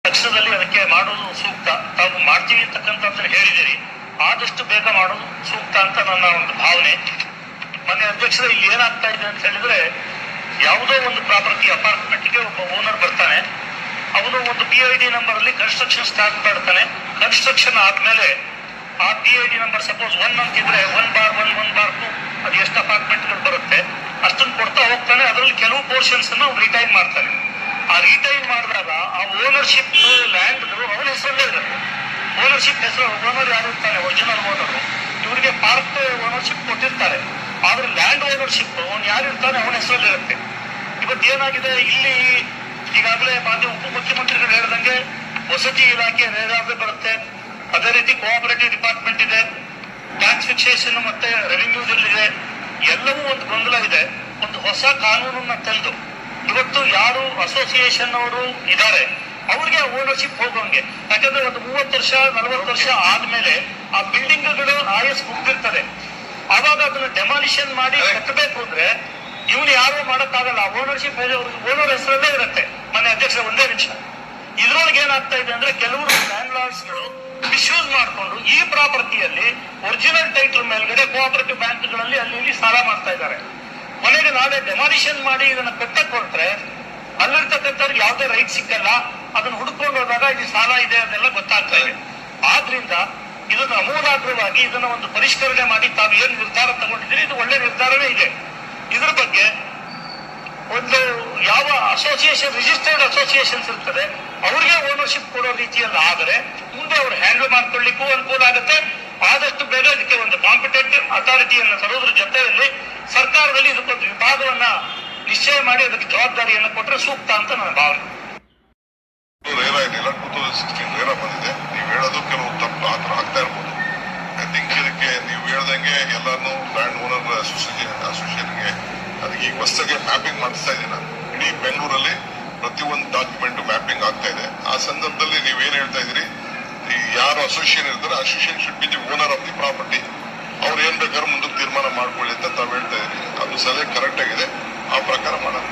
ತಕ್ಷಣದಲ್ಲಿ ಅದಕ್ಕೆ ಮಾಡೋದು ಸೂಕ್ತ. ತಾವು ಮಾಡ್ತೀವಿ ಅಂತಕ್ಕಂಥದ್ದನ್ನು ಹೇಳಿದಿರಿ, ಆದಷ್ಟು ಬೇಗ ಮಾಡೋದು ಸೂಕ್ತ ಅಂತ ನನ್ನ ಒಂದು ಭಾವನೆ. ಮೊನ್ನೆ ಅಧ್ಯಕ್ಷರೇ, ಇಲ್ಲಿ ಏನಾಗ್ತಾ ಇದೆ ಅಂತ ಹೇಳಿದ್ರೆ, ಯಾವುದೋ ಒಂದು ಪ್ರಾಪರ್ಟಿ ಅಪಾರ್ಟ್ಮೆಂಟ್ಗೆ ಒಬ್ಬ ಓನರ್ ಬರ್ತಾನೆ, ಅವನು ಒಂದು PID ನಂಬರ್ ಅಲ್ಲಿ ಕನ್ಸ್ಟ್ರಕ್ಷನ್ ಸ್ಟಾರ್ಟ್ ಮಾಡ್ತಾನೆ. ಕನ್ಸ್ಟ್ರಕ್ಷನ್ ಆದ್ಮೇಲೆ ಆ PID ನಂಬರ್ ಸಪೋಸ್ 1 ಅಂತಿದ್ರೆ 1/1 1/2 ಅದು ಎಷ್ಟು ಅಪಾರ್ಟ್ಮೆಂಟ್ಗಳು ಬರುತ್ತೆ ಅಷ್ಟನ್ನು ಕೊಡ್ತಾ ಹೋಗ್ತಾನೆ. ಅದರಲ್ಲಿ ಕೆಲವು ಪೋರ್ಷನ್ಸ್ ಅನ್ನು ಅವ್ನು ರಿಟೈನ್ ಮಾಡ್ತಾನೆ. ಆ ರಿಟೈನ್ ಮಾಡಿದಾಗ ಆ ಓನರ್ಶಿಪ್ ಲ್ಯಾಂಡ್ ಅವನ ಹೆಸರಲ್ಲೇ ಇರುತ್ತೆ. ಓನರ್ಶಿಪ್ ಹೆಸರು ಓನರ್ ಯಾರು ಇರ್ತಾನೆ, ಒರಿಜಿನಲ್ ಓನರು, ಇವರಿಗೆ ಪಾರ್ಕ್ ಓನರ್ಶಿಪ್ ಕೊಟ್ಟಿರ್ತಾರೆ. ಆದ್ರೆ ಲ್ಯಾಂಡ್ ಓನರ್ಶಿಪ್ ಅವನು ಯಾರು ಇರ್ತಾನೆ ಅವನ ಹೆಸರಲ್ಲಿರುತ್ತೆ. ಇವತ್ತು ಏನಾಗಿದೆ, ಇಲ್ಲಿ ಈಗಾಗಲೇ ಮಾನ್ಯ ಉಪಮುಖ್ಯಮಂತ್ರಿಗಳು ಹೇಳಿದಂಗೆ ವಸತಿ ಇಲಾಖೆ ರೇರಾವೇ ಬರುತ್ತೆ, ಅದೇ ರೀತಿ ಕೋಆಪರೇಟಿವ್ ಡಿಪಾರ್ಟ್ಮೆಂಟ್ ಇದೆ, ಟ್ಯಾಕ್ಸ್ ಫಿಕ್ಸೇಷನ್ ಮತ್ತೆ ರೆವಿನ್ಯೂದಲ್ಲಿದೆ. ಎಲ್ಲವೂ ಒಂದು ಗೊಂದಲ ಇದೆ. ಒಂದು ಹೊಸ ಕಾನೂನನ್ನ ತಂದು ಇವತ್ತು ಯಾರು ಅಸೋಸಿಯೇಷನ್ ಅವರು ಇದ್ದಾರೆ ಅವ್ರಿಗೆ ಓನರ್ಶಿಪ್ ಹೋಗೋಂಗೆ. ಯಾಕಂದ್ರೆ ಒಂದು 30 ವರ್ಷ 40 ವರ್ಷ ಆದ್ಮೇಲೆ ಆ ಬಿಲ್ಡಿಂಗ್ಗಳು ಆಯಸ್ ಮುಗ್ದಿರ್ತದೆ. ಆವಾಗ ಅದನ್ನ ಡೆಮಾಲಿಷನ್ ಮಾಡಿ ಕಟ್ಟಬೇಕು ಅಂದ್ರೆ ಇವನು ಯಾರು ಮಾಡಕ್ಕಾಗಲ್ಲ. ಓನರ್ಶಿಪ್ ಓನರ್ ಹೆಸರಲ್ಲೇ ಇರುತ್ತೆ. ಮನೆ ಅಧ್ಯಕ್ಷ, ಒಂದೇ ನಿಮಿಷ. ಇದ್ರೊಳಗೆ ಏನಾಗ್ತಾ ಇದೆ ಅಂದ್ರೆ, ಕೆಲವರು ಲ್ಯಾಂಡ್ ಲಾರ್ಡ್ಸ್ಗಳು ಮಿಸ್ಯೂಸ್ ಮಾಡಿಕೊಂಡು ಈ ಪ್ರಾಪರ್ಟಿಯಲ್ಲಿ ಒರಿಜಿನಲ್ ಟೈಟಲ್ ಮೇಲ್ಗಡೆ ಕೋಆಪರೇಟಿವ್ ಬ್ಯಾಂಕ್ಗಳಲ್ಲಿ ಅಲ್ಲಿ ಇಲ್ಲಿ ಸಾಲ ಮಾಡ್ತಾ ಇದ್ದಾರೆ. ಕೊನೆಗೆ ನಾಳೆ ಡೆಮಾಲಿಷನ್ ಮಾಡಿ ಇದನ್ನ ಕಟ್ಟಕ್ ಹೊರಟ್ರೆ ಅಲ್ಲಿರ್ತಕ್ಕಂಥವ್ರಿಗೆ ಯಾವುದೇ ರೈಟ್ ಸಿಕ್ಕಲ್ಲ. ಅದನ್ನ ಹುಡ್ಕೊಂಡು ಹೋದಾಗ ಇದು ಸಾಲ ಇದೆ ಅದೆಲ್ಲ ಗೊತ್ತಾಗ್ತಾ ಇದೆ. ಆದ್ರಿಂದ ಇದನ್ನ ಅಮೂಲಾಗ್ರವಾಗಿ ಇದನ್ನ ಒಂದು ಪರಿಷ್ಕರಣೆ ಮಾಡಿ ತಾವು ಏನ್ ನಿರ್ಧಾರ ತಗೊಂಡಿದ್ದೀರಿ, ಇದು ಒಳ್ಳೆ ನಿರ್ಧಾರವೇ ಇದೆ. ಇದ್ರ ಬಗ್ಗೆ ಒಂದು ಯಾವ ಅಸೋಸಿಯೇಷನ್ ರಿಜಿಸ್ಟರ್ಡ್ ಅಸೋಸಿಯೇಷನ್ಸ್ ಇರ್ತದೆ ಅವ್ರಿಗೆ ಓನರ್ಶಿಪ್ ಕೊಡೋ ರೀತಿಯಲ್ಲಿ ಆದರೆ ಮುಂದೆ ಅವ್ರು ಹ್ಯಾಂಡಲ್ ಮಾಡ್ಕೊಳ್ಳಿಕ್ಕೂ ಅನುಕೂಲ ಆಗುತ್ತೆ. ಆದಷ್ಟು ಬೇಗ ಇದಕ್ಕೆ ಒಂದು ಕಾಂಪಿಟೆಂಟ್ ಅಥಾರಿಟಿಯನ್ನು ತರೋದ್ರ ಜೊತೆಯಲ್ಲಿ ಸರ್ಕಾರದಲ್ಲಿ ಇದಕ್ಕೊಂದು ವಿಭಾಗವನ್ನ ನಿಶ್ಚಯ ಮಾಡಿ ಅದಕ್ಕೆ ಜವಾಬ್ದಾರಿಯನ್ನು ಕೊಟ್ಟರೆ ಸೂಕ್ತ ಅಂತ ನನ್ನ ಭಾವನೆ. ರೇರಾ ಏನಿಲ್ಲ, 2016 ರೇರಾ ಬಂದಿದೆ. ನೀವು ಹೇಳೋದು ಕೆಲವು ತಪ್ಪು ಆ ಥರ ಆಗ್ತಾ ಇರ್ಬೋದು. ಐ ಥಿಂಕ್ ಇದಕ್ಕೆ ನೀವು ಹೇಳ್ದಂಗೆ ಎಲ್ಲಾನು ಲ್ಯಾಂಡ್ ಓನರ್ ಅಸೋಸಿಯೇಷನ್ಗೆ ಅದಕ್ಕೆ ಈಗ ಹೊಸದಾಗಿ ಮ್ಯಾಪಿಂಗ್ ಮಾಡಿಸ್ತಾ ಇದ್ದೀನಿ ನಾನು. ಇಡೀ ಬೆಂಗಳೂರಲ್ಲಿ ಪ್ರತಿಯೊಂದು ಡಾಕ್ಯುಮೆಂಟ್ ಮ್ಯಾಪಿಂಗ್ ಆಗ್ತಾ ಇದೆ. ಆ ಸಂದರ್ಭದಲ್ಲಿ ನೀವೇನು ಹೇಳ್ತಾ ಇದ್ದೀರಿ, ಈ ಯಾರು ಅಸೋಸಿಯೇಷನ್ ಇರ್ತಾರೆ association should be the owner of the property. ಅವ್ರು ಏನ್ ಬೇಕಾದ್ರೂ ಮುಂದಕ್ಕೆ ತೀರ್ಮಾನ ಮಾಡ್ಕೊಳ್ಳಿ ಅಂತ ತಾವು ಹೇಳ್ತಾ ಇದ್ದೀರಿ. ಅದು ಸಲಹೆ ಕರೆಕ್ಟ್ ಆಗಿದೆ, ಆ ಪ್ರಕಾರ ಮಾಡೋಣ.